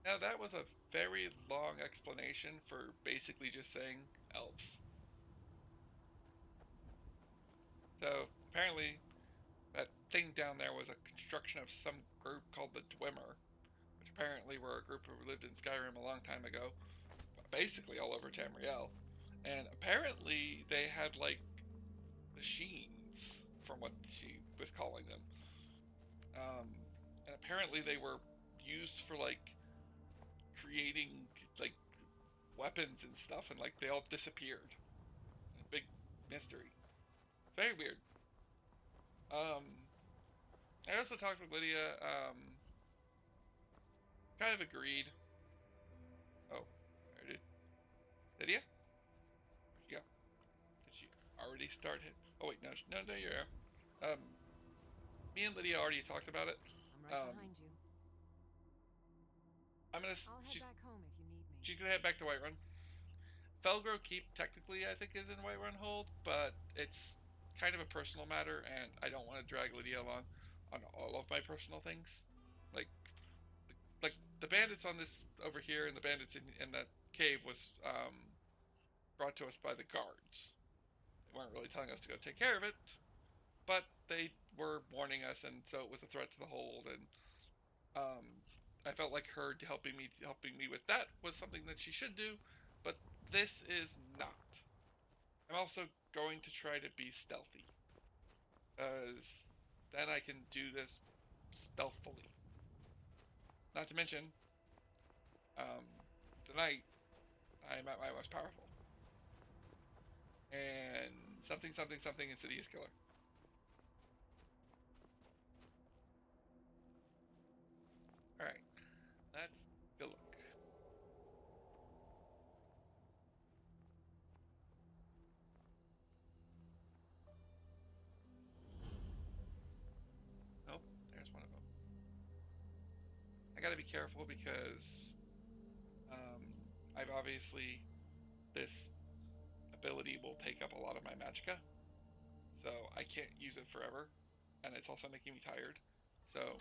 Now that was a very long explanation for basically just saying elves. So apparently that thing down there was a construction of some group called the Dwemer, which apparently were a group who lived in Skyrim a long time ago, basically all over Tamriel. And apparently they had like machines, from what she was calling them. Um, and apparently they were used for like creating like weapons and stuff, and like they all disappeared. A big mystery. Very weird. Um, I also talked with Lydia. Kind of agreed. Oh, there did. Lydia? Where'd she go? Did she already start it? Oh wait, no, no, you're here. Um, me and Lydia already talked about it. I'm right Um, behind you. I'm gonna. I'll head back home if you need me. She's gonna head back to Whiterun. Felgrow Keep technically I think is in Whiterun Hold, but it's kind of a personal matter, and I don't want to drag Lydia along on all of my personal things. Like, like the bandits on this over here, and the bandits in that cave was brought to us by the guards. They weren't really telling us to go take care of it, but they were warning us, and so it was a threat to the hold. And um, I felt like her helping me with that was something that she should do, but this is not. I'm also going to try to be stealthy, as then I can do this stealthily. Not to mention, um, tonight I'm at my most powerful, and something, something, something, insidious killer. All right, let's go look. Nope, there's one of them. I got to be careful because um, I've obviously this ability will take up a lot of my magicka, so I can't use it forever, and it's also making me tired. So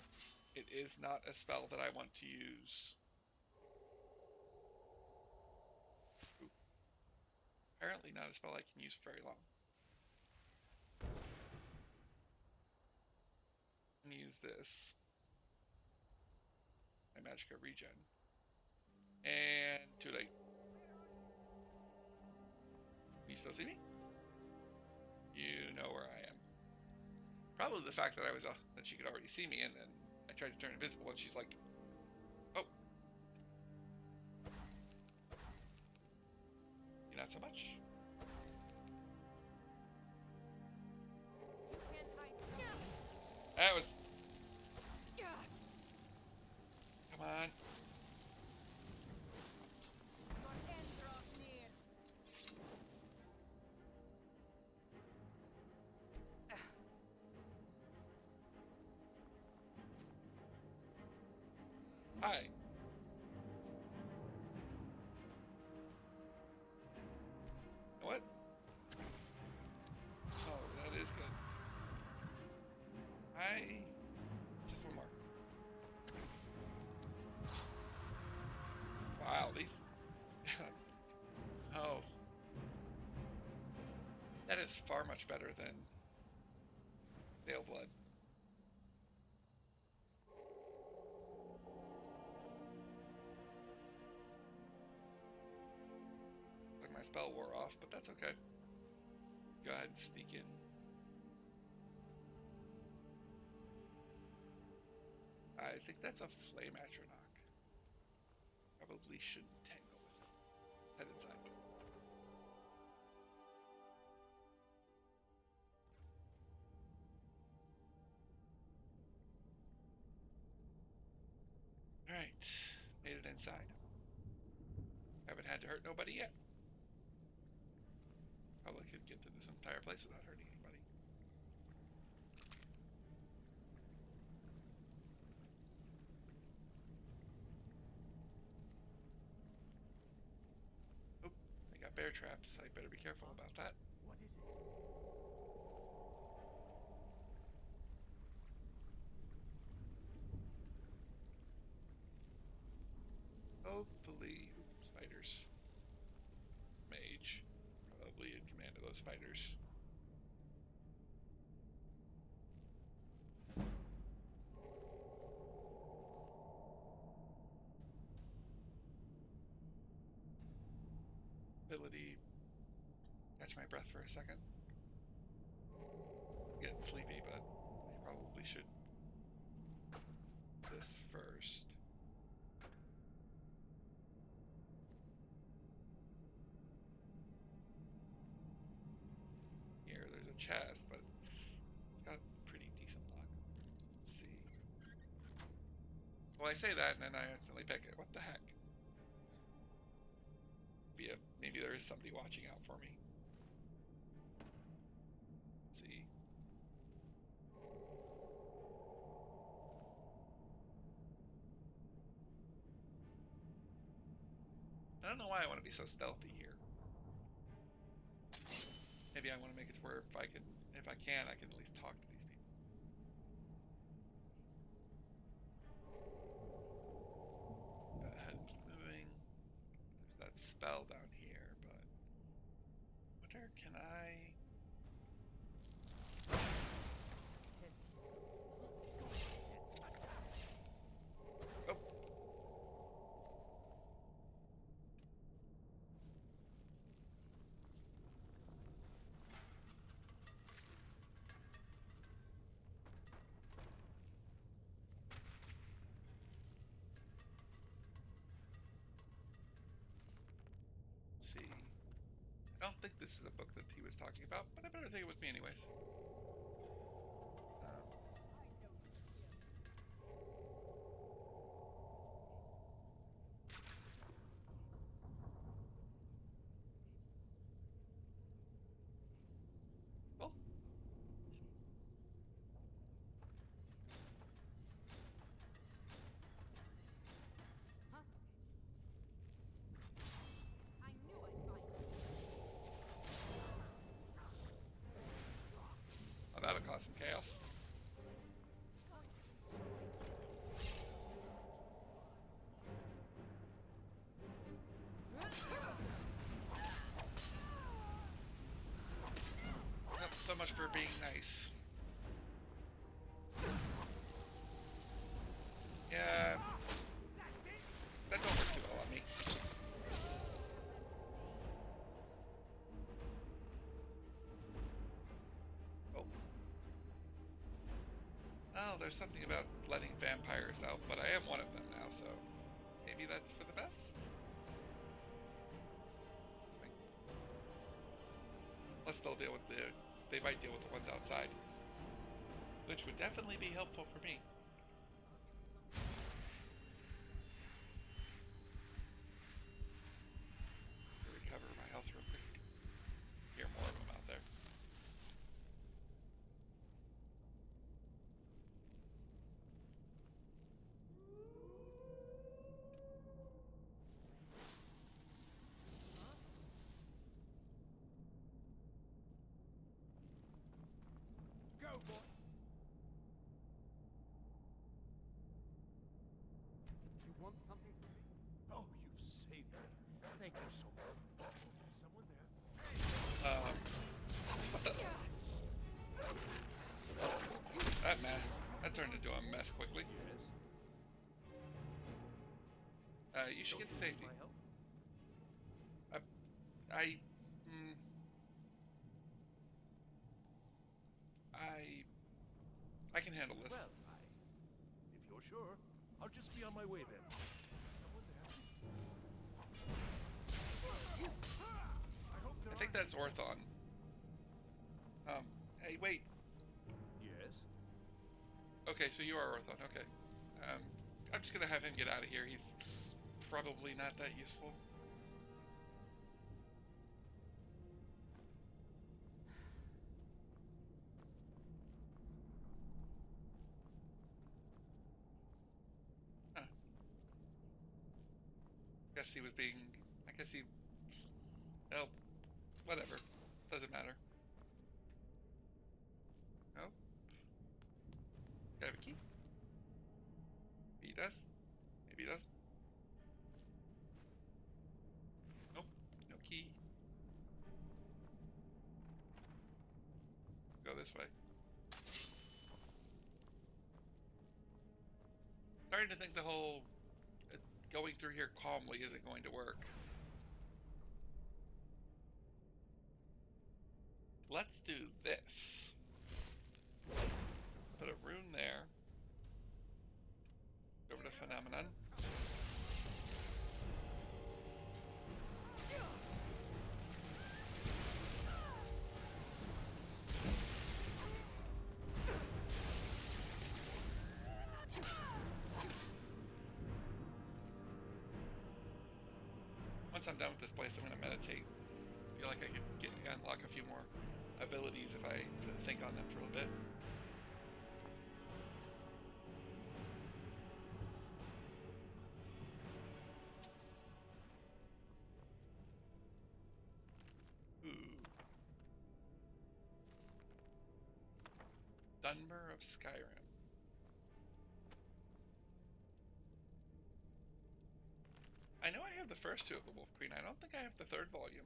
it is not a spell that I want to use. Ooh, apparently not a spell I can use for very long. I'm gonna use this, my magicka regen, and too late. You still see me? You know where I am. Probably the fact that I was that she could already see me, and then I tried to turn invisible, and she's like, "Oh, you not so much." Can't hide. That was. Come on. Your end draws near. Hi. You know what? Oh, that is good. I just one more. Wow, these. Oh, that is far much better than Nail Blood. Like my spell wore off, but that's okay. Go ahead and sneak in. I think that's a Flame Atronach. Probably shouldn't tangle with it. Head inside. Alright, made it inside. Haven't had to hurt nobody yet. Probably could get through this entire place without hurting anybody. Oh, they got bear traps. I better be careful about that. What is it? Hopefully, spiders. Mage, probably in command of those spiders. Ability. Catch my breath for a second. I'm getting sleepy, but I probably should. This first. Here, there's a chest, but it's got a pretty decent lock. Let's see. Well, I say that, and then I instantly pick it. What the heck? Maybe there is somebody watching out for me. Let's see. I don't know why I want to be so stealthy here. Maybe I want to make it to where if I can at least talk to these people. Go ahead and keep moving. There's that spell down here, but wonder can I? Oh. Let's see. I don't think this is a book that he was talking about, but I better take it with me anyways. Well. Huh? I knew I'd find Oh, that'll cause some chaos. Yep, so much for being nice. Yeah, that don't work too well on me. Oh. Oh, there's something about letting vampires out, but I am one of them now, so maybe that's for the best? Let's still deal with they might deal with the ones outside. Which would definitely be helpful for me. Recover my health real quick. Hear more of them out there. Go, boy. You want something from me? Oh, you've saved me. Thank you so much. There's someone there. What the? That turned into a mess quickly. Yes. You should get to Don't you need safety. my help? I can handle this. Well, if you're sure, I'll just be on my way then. Someone there. I think that's Orthon. Hey, wait. Yes. Okay, so you are Orthon. Okay. I'm just gonna have him get out of here. He's probably not that useful. Huh. Guess he was being. I guess he. Well, whatever. Doesn't matter. No. Do I have a key? Maybe he does. Maybe he does. this way. Starting to think the whole going through here calmly isn't going to work. Let's do this. Put a rune there. Over to Phenomenon. Once I'm done with this place, I'm going to meditate. Feel like I could unlock a few more abilities if I think on them for a little bit. Ooh. Dunmer of Skyrim. I know I have the first two of the Wolf Queen. I don't think I have the third volume.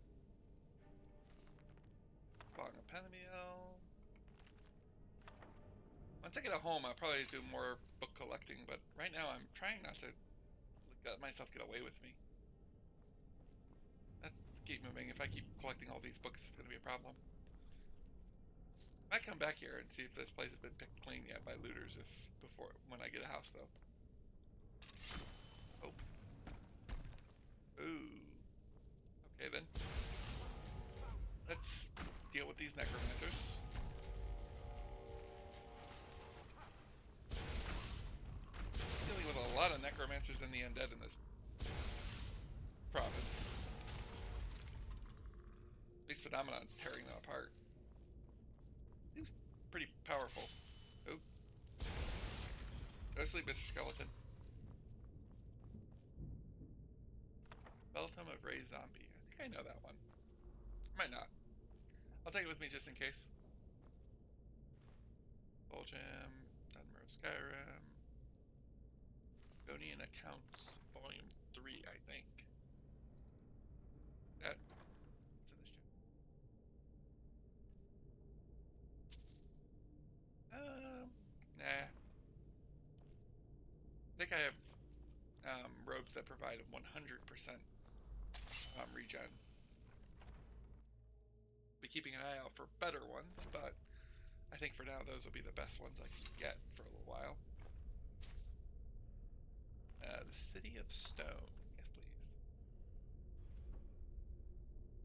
Long of Penamiel. Once I get a home, I'll probably do more book collecting, but right now I'm trying not to let myself get away with me. Let's keep moving. If I keep collecting all these books, it's going to be a problem. I might come back here and see if this place has been picked clean yet by looters when I get a house, though. Oh. Ooh. Okay, then. Let's deal with these necromancers. Dealing with a lot of necromancers and the undead in this province. At least Phenomenon's tearing them apart. Seems pretty powerful. Oh. Go to sleep, Mr. Skeleton. Skeleton of Ray Zombie. I think I know that one. Might not. I'll take it with me just in case. Volgem, Dunmer of Skyrim. Gonian Accounts, Volume 3, I think. That's in this chapter. Nah. I think I have robes that provide 100% regen. Be keeping an eye out for better ones, but I think for now those will be the best ones I can get for a little while. The City of Stone. Yes, please.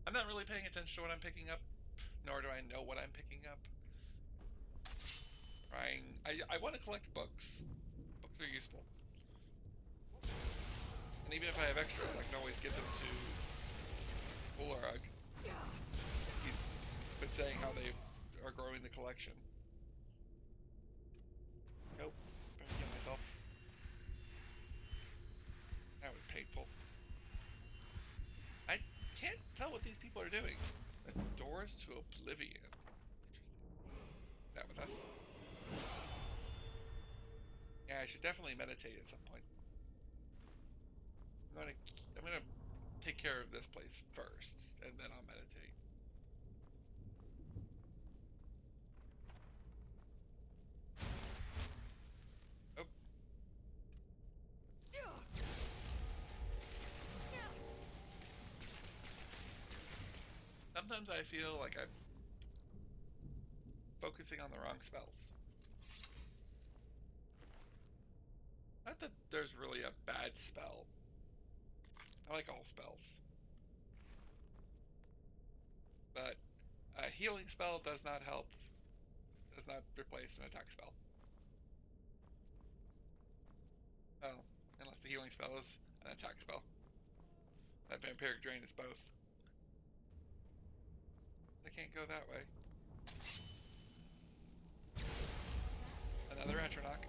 I'm not really paying attention to what I'm picking up, nor do I know what I'm picking up. I want to collect books. Books are useful. And even if I have extras, I can always give them to Ularug. He's been saying how they are growing the collection. Nope. Better kill myself. That was painful. I can't tell what these people are doing. The doors to oblivion. Interesting. That with us? Yeah, I should definitely meditate at some point. I'm gonna take care of this place first, and then I'll meditate. Oh. Sometimes I feel like I'm focusing on the wrong spells. Not that there's really a bad spell. I like all spells. But a healing spell does not help. Does not replace an attack spell. Well, unless the healing spell is an attack spell. That Vampiric Drain is both. I can't go that way. Another Atronach.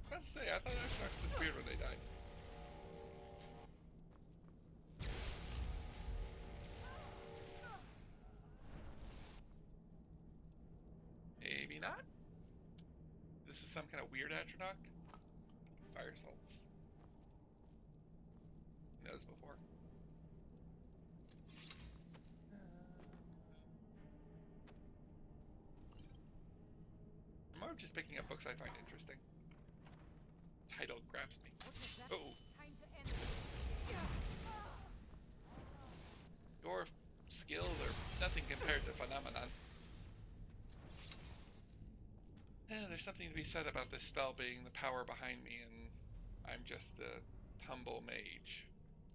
I was to say, I thought Atronachs disappeared when they died. Maybe not. This is some kind of weird Atronach. Fire salts. No those before. I'm more of just picking up books I find interesting. Title grabs me. Uh-oh. Time to end. Your skills are nothing compared to Phenomenon. There's something to be said about this spell being the power behind me, and I'm just the humble mage.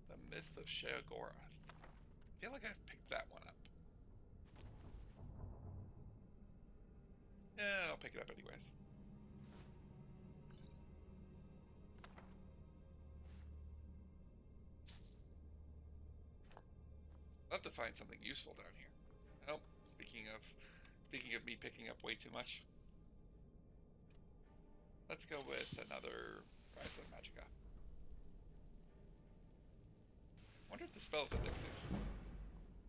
The Myths of Sheogorath. I feel like I've picked that one up. Yeah, I'll pick it up anyways. I'll have to find something useful down here. Oh, speaking of me picking up way too much. Let's go with another Skyrim Magic I. Wonder if the spell is addictive.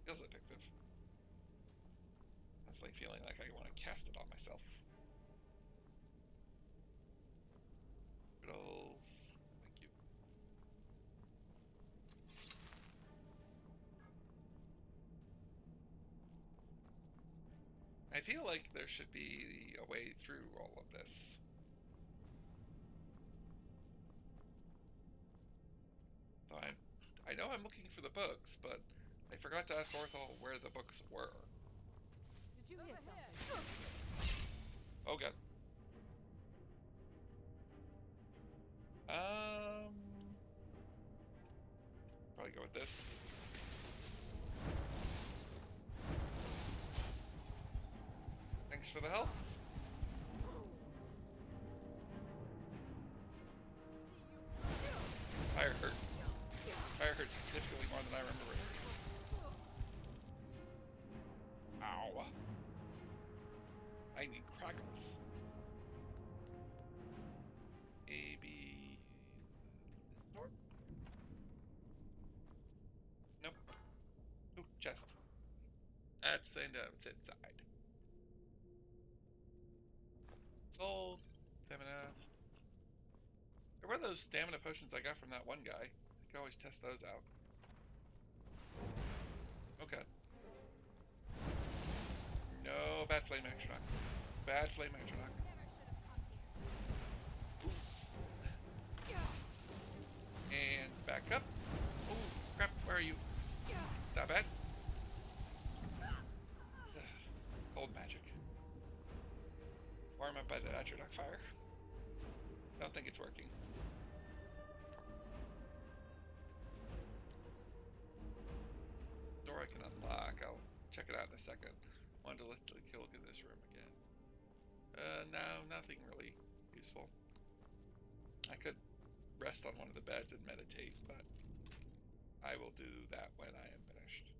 Feels addictive. Constantly feeling like I want to cast it on myself. Riddles. Thank you. I feel like there should be a way through all of this. Though I know I'm looking for the books, but I forgot to ask Orthol where the books were. Did you hear something? Oh god. Probably go with this. Thanks for the health. Fire hurt. Fire hurt significantly more than I remember it. Ow. I need crackles. A, B... This door? Nope. Ooh, chest. That's saying it's inside. Gold. Stamina. There were those stamina potions I got from that one guy. I could always test those out. Okay. No bad flame action. Bad flame action. And back up. Oh, crap. Where are you? It's not bad. Cold magic. Warm up by the Atrodoc fire. Don't think it's working. Door I can unlock. I'll check it out in a second. Wanted to look in this room again. No, nothing really useful. I could rest on one of the beds and meditate, but I will do that when I am finished.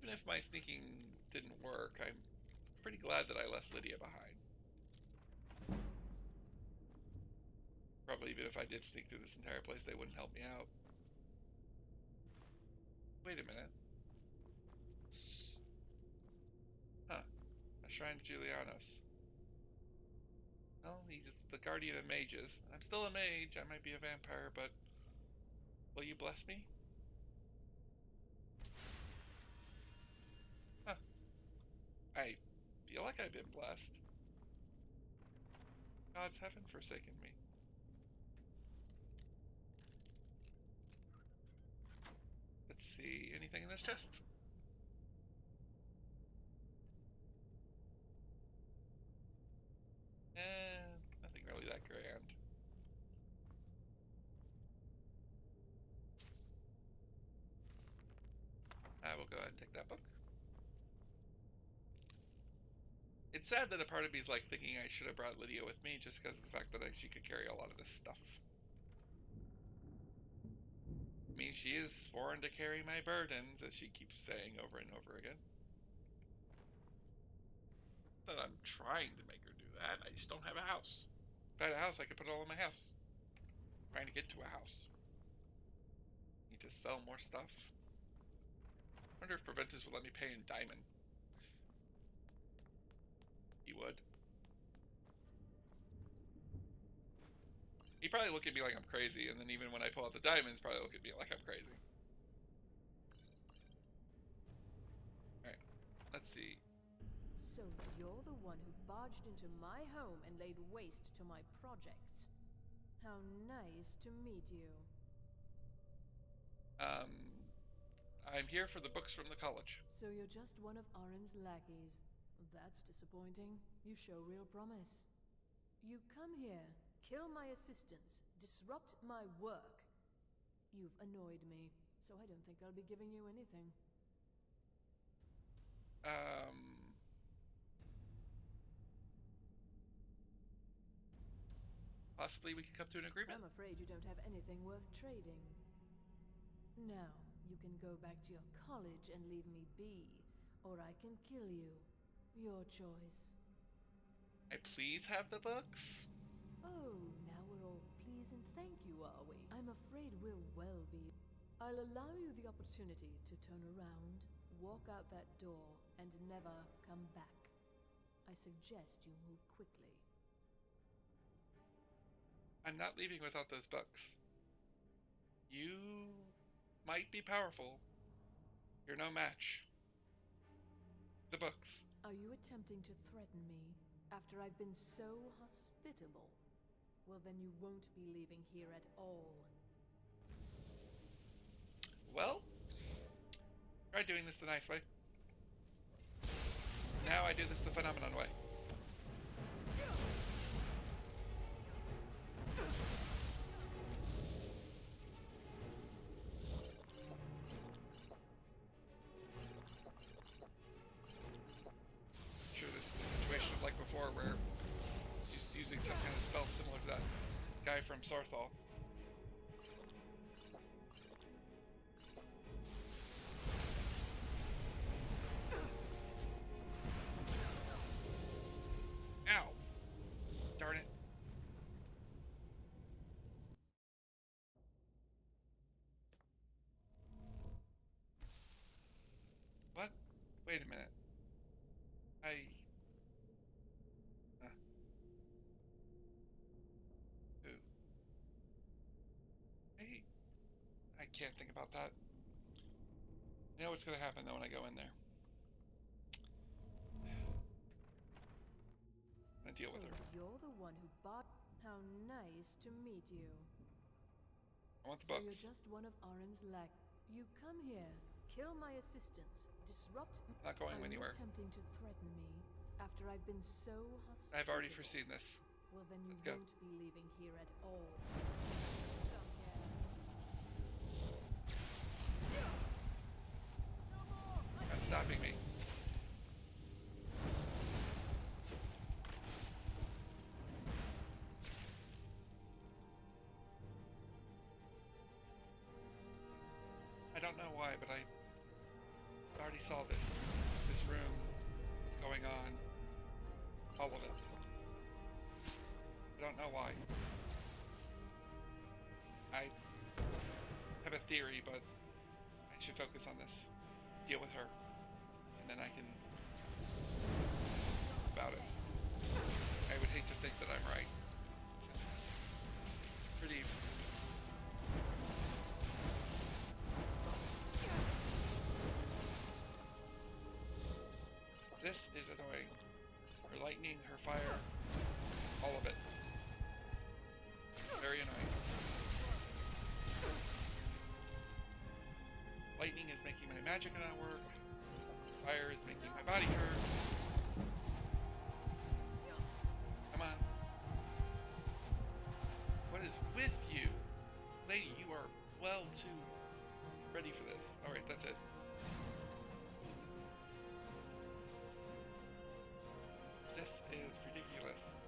Even if my sneaking didn't work, I'm pretty glad that I left Lydia behind. Probably even if I did sneak through this entire place, they wouldn't help me out. Wait a minute. Huh. A shrine to Julianos. Well, he's the guardian of mages. I'm still a mage. I might be a vampire, but will you bless me? Huh. I feel like I've been blessed. Gods haven't forsaken me. Let's see, anything in this chest? Nothing really that grand. I will go ahead and take that book. It's sad that a part of me is like thinking I should have brought Lydia with me just because of the fact that she could carry a lot of this stuff. I mean, she is sworn to carry my burdens, as she keeps saying over and over again. Not that I'm trying to make her do that, I just don't have a house. If I had a house, I could put it all in my house. I'm trying to get to a house. Need to sell more stuff. I wonder if Proventus will let me pay in diamond. He would. He'd probably look at me like I'm crazy, and then even when I pull out the diamonds, probably look at me like I'm crazy. Alright, let's see. So you're the one who barged into my home and laid waste to my projects. How nice to meet you. I'm here for the books from the college. So you're just one of Arin's lackeys. That's disappointing. You show real promise. You come here, kill my assistants, disrupt my work. You've annoyed me, so I don't think I'll be giving you anything. Possibly we can come to an agreement? I'm afraid you don't have anything worth trading. Now, you can go back to your college and leave me be, or I can kill you. Your choice. I please have the books? Oh, now we're all please and thank you, are we? I'm afraid we'll well be. I'll allow you the opportunity to turn around, walk out that door, and never come back. I suggest you move quickly. I'm not leaving without those books. You might be powerful. You're no match. The books. Are you attempting to threaten me after I've been so hospitable? Well, then you won't be leaving here at all. Well, try doing this the nice way. Now I do this the phenomenon way. Sure, this is the situation like before where she's using some kind of spell similar to that guy from Sarthal. Ow! Darn it. What? Wait a minute. Ooh. I can't think about that. You know what's gonna happen though when I go in there. I'm gonna deal with her. You're the one who bought. How nice to meet you. I want the So books. you're just one of Arin's lack. You come here, kill my assistants, disrupt. Not going Are anywhere. you attempting to threaten me after I've been so hospitable? I've already foreseen this. Well, then you Let's go. won't be leaving here at all. Come here. That's stopping me. I don't know why, but I already saw this room, what's going on, all of it. I don't know why. I have a theory, but I should focus on this. Deal with her, and then I can about it. I would hate to think that I'm right. It's pretty. This is annoying. Her lightning, her fire, all of it. Very annoying. Lightning is making my magic not work. Fire is making my body hurt. Come on. What is with you? Lady, you are well too ready for this. Alright, that's it. This is ridiculous.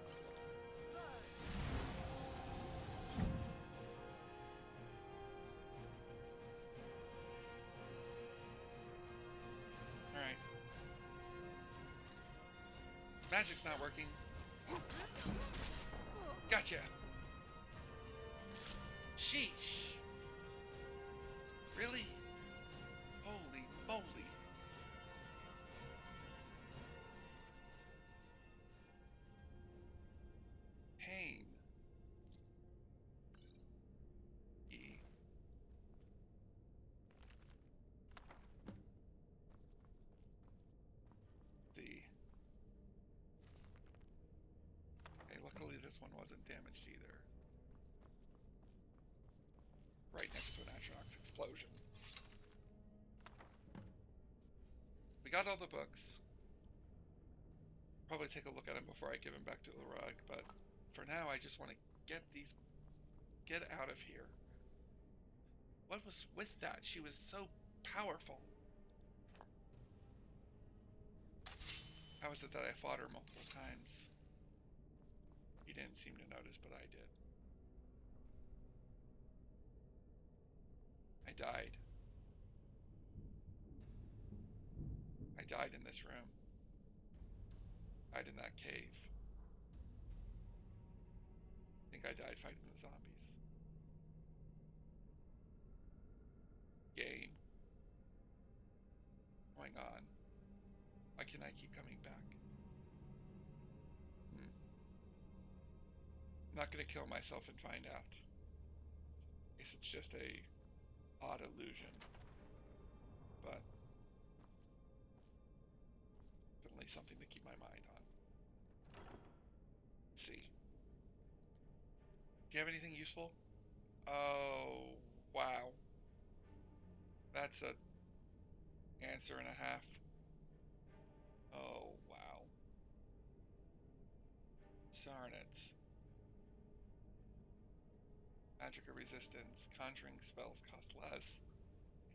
Alright. Magic's not working. Gotcha. Sheesh. Really? Holy moly. this one wasn't damaged either. Right next to an Atrox explosion. We got all the books. Probably take a look at them before I give them back to Urag, but for now I just want to get out of here. What was with that? She was so powerful. How is it that I fought her multiple times? You didn't seem to notice, but I did. I died. I died in this room. Died in that cave. I think I died fighting the zombies. Game. Going on. Why can I keep coming back? I'm not going to kill myself and find out. I guess it's just a odd illusion. But definitely something to keep my mind on. Let's see. Do you have anything useful? Oh, wow. That's a answer and a half. Oh, wow. Darn it. Magicka resistance. Conjuring spells cost less.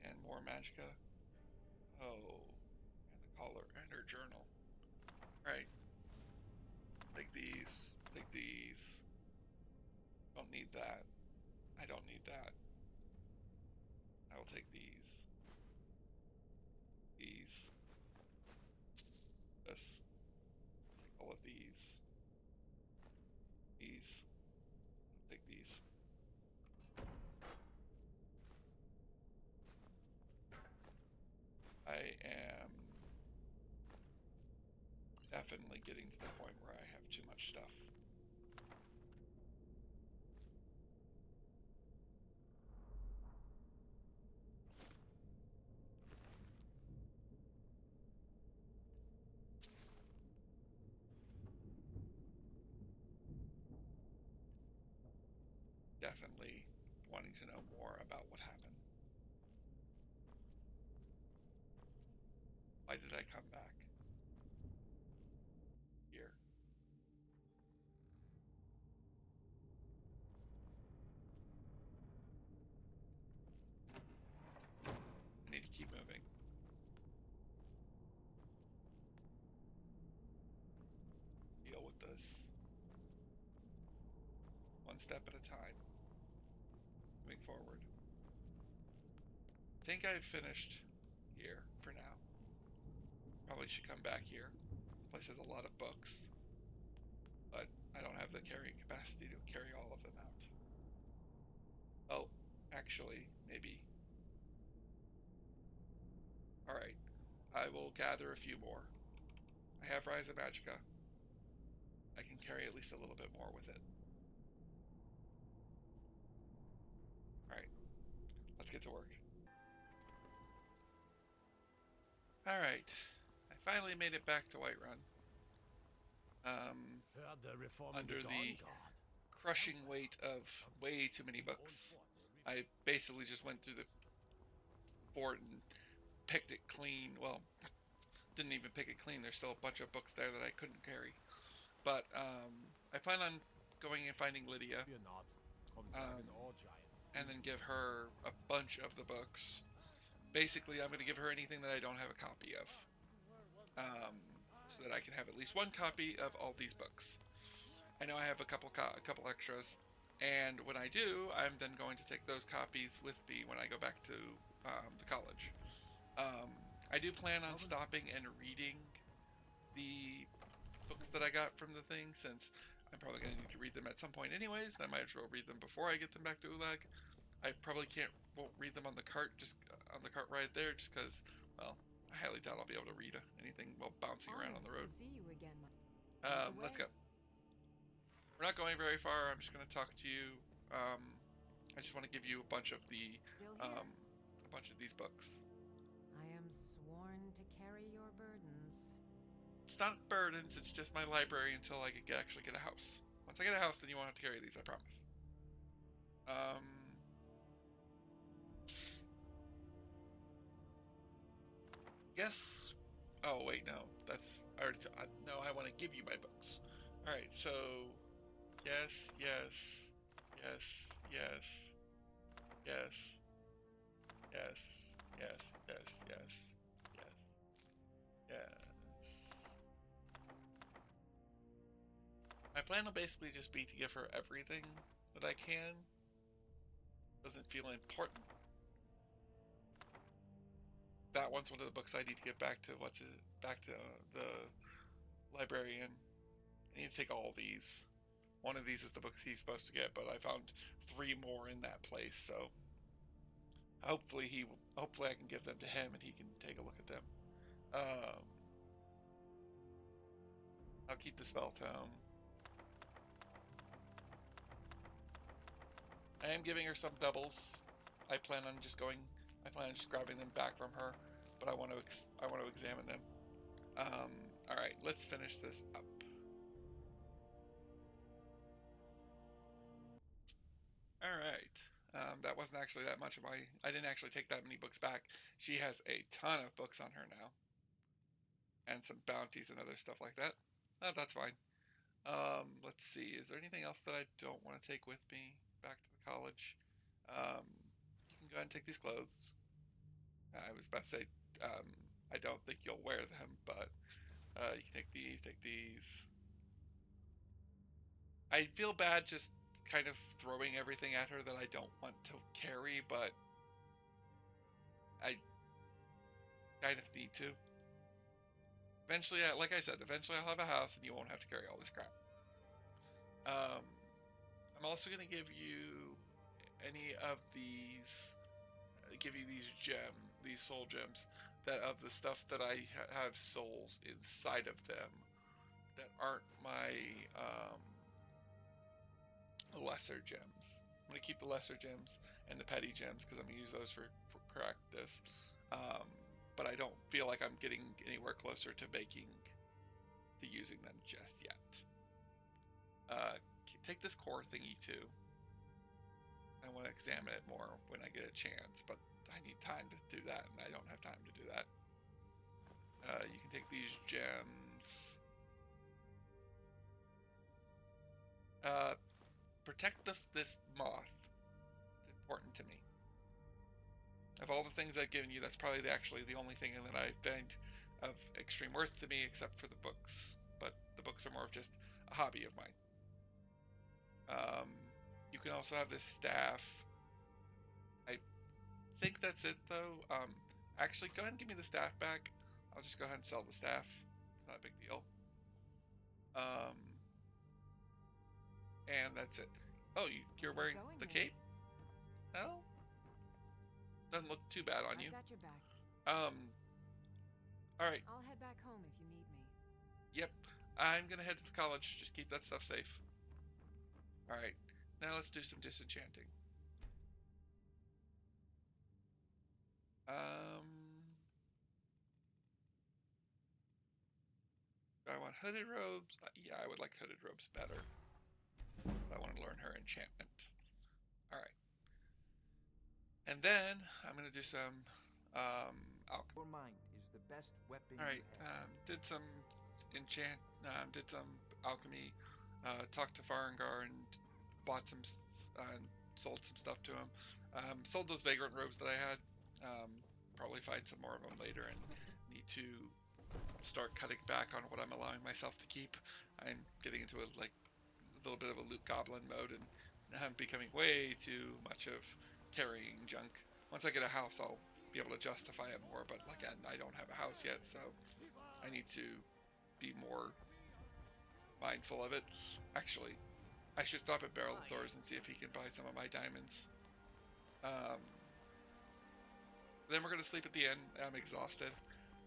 And more magicka. Oh. And the collar and her journal. Right. Take these. Take these. Don't need that. I don't need that. I will take these. These. This. Take all of these. These. Take these. I am definitely getting to the point where I have too much stuff. Definitely wanting to know more about what happened. Why did I come back? Here. I need to keep moving. Deal with this. One step at a time. Moving forward. I think I've finished here for now. Probably should come back here. This place has a lot of books, but I don't have the carrying capacity to carry all of them out. Oh, actually, maybe. Alright, I will gather a few more. I have Rise of Magicka. I can carry at least a little bit more with it. Alright, let's get to work. Alright, I finally made it back to Whiterun. Under the crushing weight of way too many books. I basically just went through the fort and picked it clean. Well, didn't even pick it clean. There's still a bunch of books there that I couldn't carry. But I plan on going and finding Lydia. And then give her a bunch of the books. Basically, I'm going to give her anything that I don't have a copy of. So that I can have at least one copy of all these books. I know I have a couple extras. And when I do, I'm then going to take those copies with me when I go back to the college. I do plan on stopping and reading the books that I got from the thing, since I'm probably going to need to read them at some point anyways, and I might as well read them before I get them back to Ulag. I probably won't read them on the cart, just on the cart right there, just because, well, I highly doubt I'll be able to read anything while bouncing around on the road. Let's go. We're not going very far. I'm just going to talk to you. I just want to give you a bunch of these books. I am sworn to carry your burdens. It's not burdens. It's just my library until I actually get a house. Once I get a house, then you won't have to carry these, I promise. Yes. Oh, wait, no. That's... I already... no, I want to give you my books. Alright, so... Yes, yes, yes, yes, yes, yes, yes, yes, yes, yes, yes. My plan will basically just be to give her everything that I can. Doesn't feel important. That one's one of the books I need to get back to. Back to the librarian. I need to take all these. One of these is the books he's supposed to get, but I found 3 more in that place, so hopefully I can give them to him and he can take a look at them. I'll keep the spell tome. I am giving her some doubles. I plan on just grabbing them back from her, but I want to examine them. All right, let's finish this up. All right, that wasn't actually that much of I didn't actually take that many books back. She has a ton of books on her now, and some bounties and other stuff like that. That's fine. Let's see. Is there anything else that I don't want to take with me back to the college? You can go ahead and take these clothes. I was about to say, I don't think you'll wear them, but you can take these, take these. I feel bad just kind of throwing everything at her that I don't want to carry, but I kind of need to. Eventually, like I said, eventually I'll have a house and you won't have to carry all this crap. I'm also going to give you any of these, these soul gems, that of the stuff that I have souls inside of them that aren't my lesser gems. I'm going to keep the lesser gems and the petty gems because I'm going to use those for practice. But I don't feel like I'm getting anywhere closer to using them just yet. Take this core thingy too. I want to examine it more when I get a chance, but I need time to do that, and I don't have time to do that. You can take these gems. Protect this moth. It's important to me. Of all the things I've given you, that's probably actually the only thing that I find of extreme worth to me, except for the books. But the books are more of just a hobby of mine. You can also have this staff. I think that's it, though. Actually, go ahead and give me the staff back. I'll just go ahead and sell the staff. It's not a big deal. And that's it. Oh, you're wearing the cape? No? Doesn't look too bad on you. I got your back. Alright. I'll head back home if you need me. Yep. I'm gonna head to the college. Just keep that stuff safe. Alright. Now let's do some disenchanting. Do I want hooded robes? Yeah, I would like hooded robes better. But I want to learn her enchantment. Alright. And then I'm going to do some alchemy. Your mind is the best weapon. Alright, did some did some alchemy, talked to Farengar and bought some, sold some stuff to him. Sold those vagrant robes that I had. Probably find some more of them later and need to start cutting back on what I'm allowing myself to keep. I'm getting into a little bit of a loot goblin mode, and I'm becoming way too much of carrying junk. Once I get a house, I'll be able to justify it more, but again, I don't have a house yet, so I need to be more mindful of it. Actually, I should stop at Barrel of Thorns and see if he can buy some of my diamonds. Then we're going to sleep at the inn. I'm exhausted.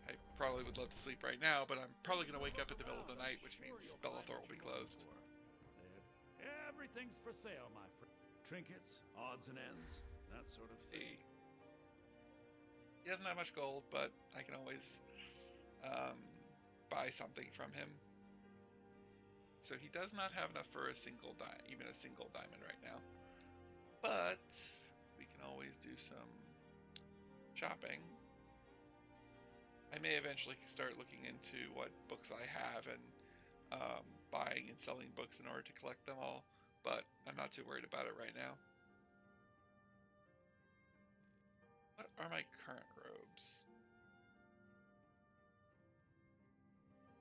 I probably would love to sleep right now, but I'm probably going to wake up at the middle of the night, which means Bellathor will be closed. Everything's for sale, my friend. Trinkets, odds and ends, that sort of thing. He doesn't have much gold, but I can always buy something from him. So he does not have enough for a single even a single diamond right now. But we can always do some shopping. I may eventually start looking into what books I have and buying and selling books in order to collect them all, but I'm not too worried about it right now. What are my current robes?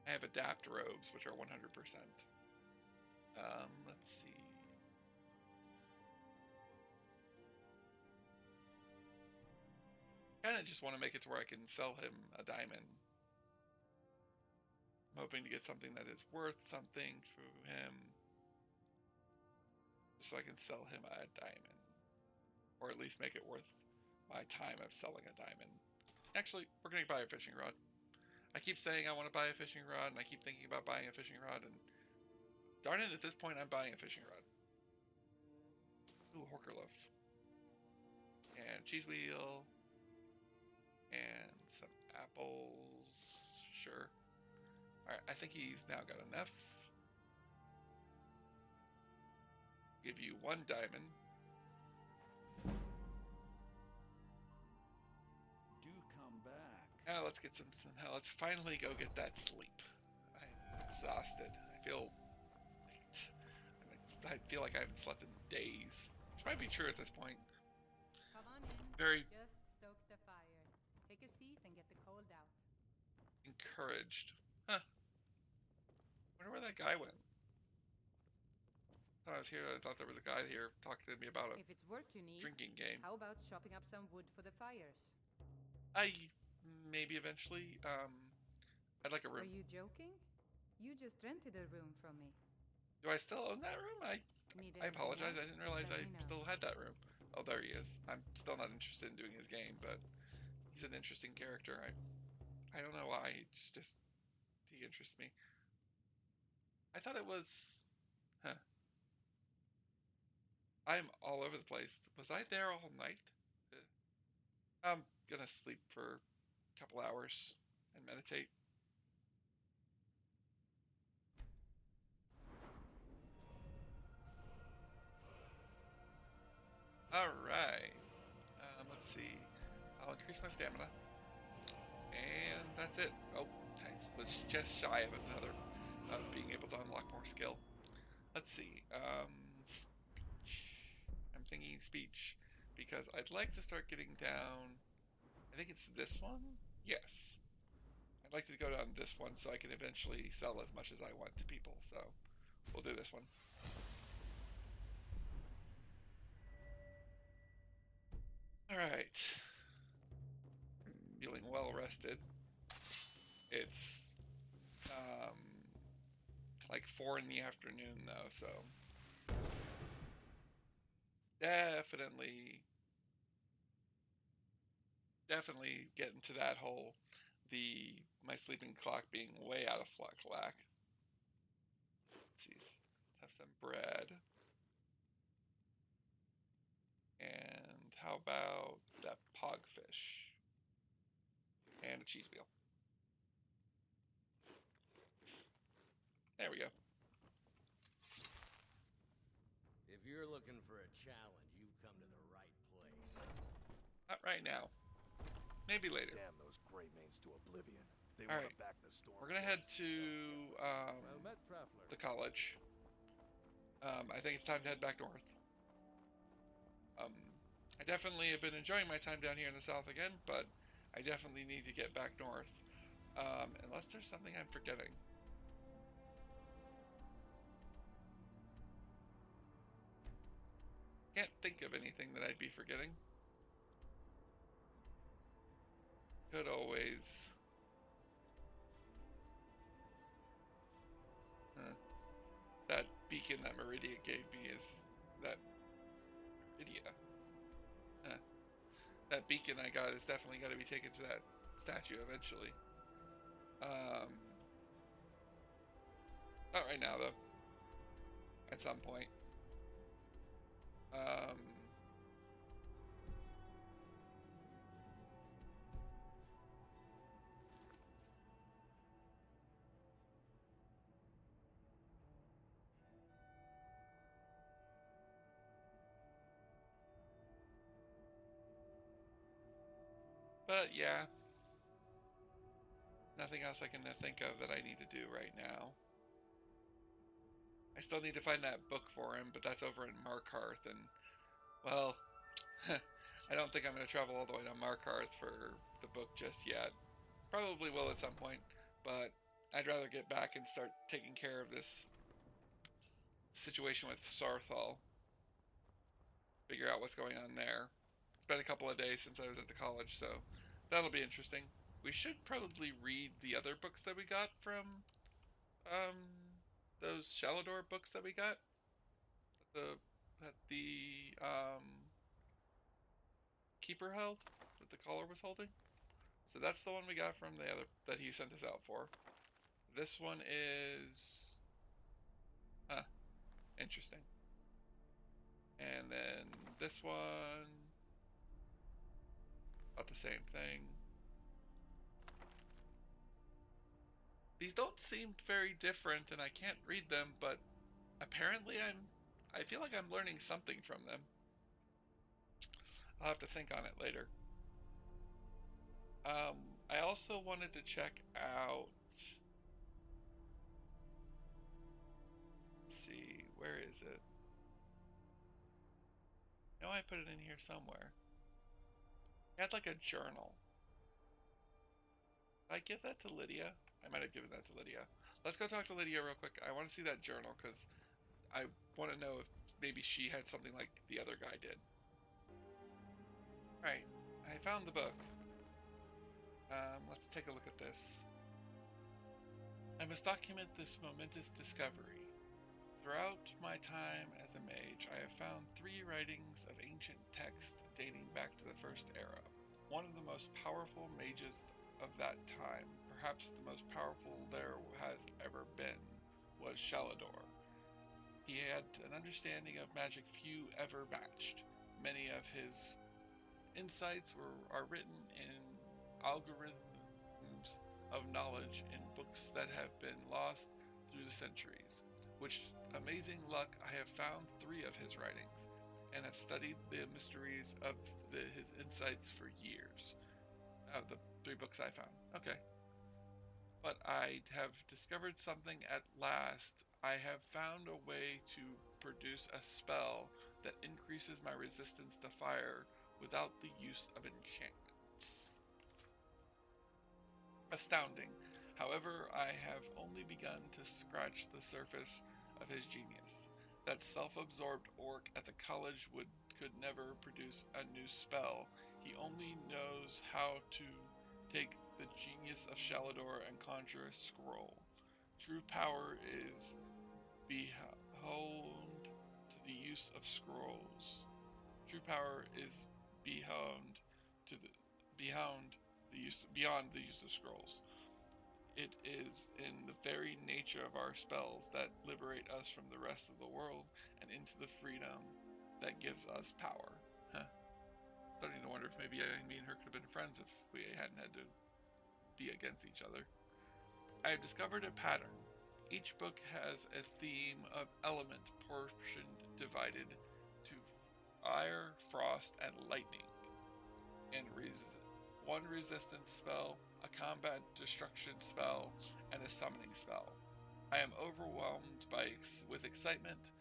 I have adapt robes, which are 100%. Let's see. Kind of just want to make it to where I can sell him a diamond. I'm hoping to get something that is worth something for him, so I can sell him a diamond, or at least make it worth my time of selling a diamond. Actually, we're gonna buy a fishing rod. I keep saying I want to buy a fishing rod, and I keep thinking about buying a fishing rod, and darn it, at this point I'm buying a fishing rod. Ooh, Horker loaf. And cheese wheel. And some apples. Sure. Alright, I think he's now got enough. Give you 1 diamond. Do come back. Now let's get some. Now let's finally go get that sleep. I'm exhausted. I feel like I haven't slept in days, which might be true at this point. Come on in. Very Just stoke the fire. Take a seat and get the cold out. encouraged. Huh. Wonder where that guy went. I thought I was here. I thought there was a guy here talking to me about a If it's work you need, drinking game. how about chopping up some wood for the fires? Maybe eventually. I'd like a Are room. you joking? You just rented a room from me. Do I still own that room? I Need I anything apologize. I else? didn't realize Let I me know. still had that room. Oh, there he is. I'm still not interested in doing his game, but he's an interesting character. I don't know why. He interests me. I thought it was. Huh. I'm all over the place. Was I there all night? I'm gonna sleep for a couple hours and meditate. Alright. Let's see. I'll increase my stamina. And that's it. Oh, I was just shy of another, of being able to unlock more skill. Let's see. Speech. I'm thinking speech, because I'd like to start getting down. I think it's this one? Yes. I'd like to go down this one so I can eventually sell as much as I want to people. So we'll do this one. Alright. Feeling well rested. It's like 4 in the afternoon though, so definitely getting to that whole my sleeping clock being way out of whack. Let's see. Let's have some bread. And how about that pogfish? And a cheese wheel. There we go. If you're looking for a challenge, you've come to the right place. Not right now. Maybe later. Damn those gray mains to oblivion. They All want right. to back the storm. We're gonna head to Well met, traveler. the college. I think it's time to head back north. I definitely have been enjoying my time down here in the south again, but I definitely need to get back north. Unless there's something I'm forgetting. Can't think of anything that I'd be forgetting. Could always. That beacon that Meridia gave me is that Meridia. That beacon I got is definitely got to be taken to that statue eventually. Not right now though. At some point. But yeah, nothing else I can think of that I need to do right now. I still need to find that book for him, but that's over in Markarth, and, well, I don't think I'm going to travel all the way to Markarth for the book just yet. Probably will at some point, but I'd rather get back and start taking care of this situation with Sarthal. Figure out what's going on there. It's been a couple of days since I was at the college, so that'll be interesting. We should probably read the other books that we got from those Shalador books that we got. That the keeper held, that the caller was holding. So that's the one we got from the other that he sent us out for. This one is interesting. And then this one, about the same thing. These don't seem very different, and I can't read them, but apparently I feel like I'm learning something from them. I'll have to think on it later. I also wanted to check out. Let's see, where is it? I know I put it in here somewhere. I had like a journal. Did I give that to Lydia? I might have given that to Lydia. Let's go talk to Lydia real quick. I want to see that journal because I want to know if maybe she had something like the other guy did. Alright, I found the book. Let's take a look at this. I must document this momentous discovery. Throughout my time as a mage, I have found 3 writings of ancient text dating back to the First Era. One of the most powerful mages of that time, perhaps the most powerful there has ever been, was Shalador. He had an understanding of magic few ever matched. Many of his insights are written in algorithms of knowledge in books that have been lost through the centuries. With amazing luck, I have found 3 of his writings, and have studied the mysteries of his insights for years. Of the 3 books I found. Okay. But I have discovered something at last. I have found a way to produce a spell that increases my resistance to fire without the use of enchantments. Astounding. However, I have only begun to scratch the surface of his genius. That self-absorbed orc at the college could never produce a new spell. He only knows how to take the genius of Shalador and conjure a scroll. True power is behold to the use of scrolls. True power is beyond the use of scrolls. It is in the very nature of our spells that liberate us from the rest of the world and into the freedom that gives us power. Huh. Starting to wonder if maybe me and her could have been friends if we hadn't had to be against each other. I have discovered a pattern. Each book has a theme of element portioned divided to fire, frost, and lightning. And one resistance spell, a combat destruction spell, and a summoning spell. I am overwhelmed with excitement,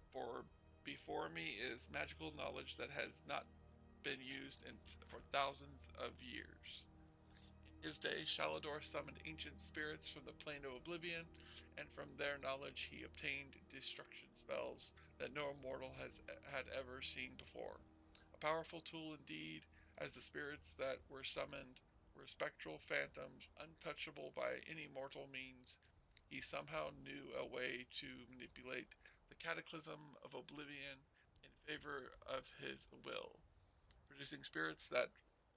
for before me is magical knowledge that has not been used for thousands of years. In his day, Shalador summoned ancient spirits from the plane of oblivion, and from their knowledge he obtained destruction spells that no mortal had ever seen before. A powerful tool indeed, as the spirits that were summoned were spectral phantoms, untouchable by any mortal means. He somehow knew a way to manipulate the cataclysm of oblivion in favor of his will, producing spirits that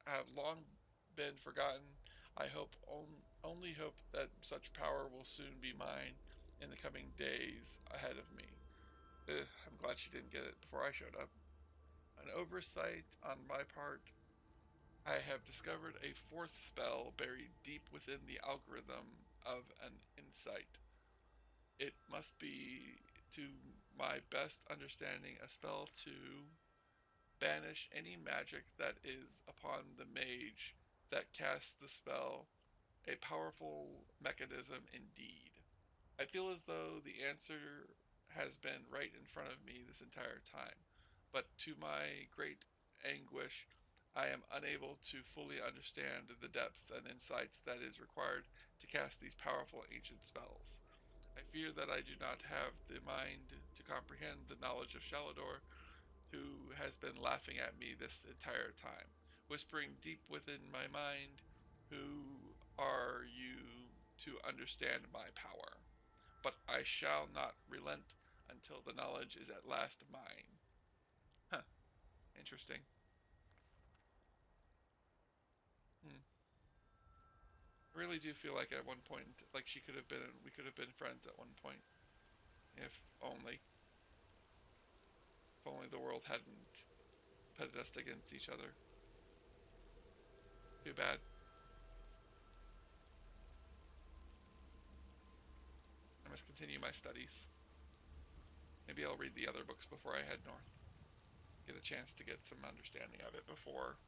have long been forgotten. I only hope that such power will soon be mine in the coming days ahead of me. I'm glad she didn't get it before I showed up. An oversight on my part. I have discovered a 4th spell buried deep within the algorithm of an insight. It must be, to my best understanding, a spell to banish any magic that is upon the mage that casts the spell. A powerful mechanism indeed. I feel as though the answer has been right in front of me this entire time, but to my great anguish, I am unable to fully understand the depths and insights that is required to cast these powerful ancient spells. I fear that I do not have the mind to comprehend the knowledge of Shalador, who has been laughing at me this entire time, whispering deep within my mind, "Who are you to understand my power?" But I shall not relent until the knowledge is at last mine. Huh. Interesting. Hmm. I really do feel like at one point, like we could have been friends at one point. If only. If only the world hadn't pitted us against each other. Too bad. I must continue my studies. Maybe I'll read the other books before I head north. Get a chance to get some understanding of it before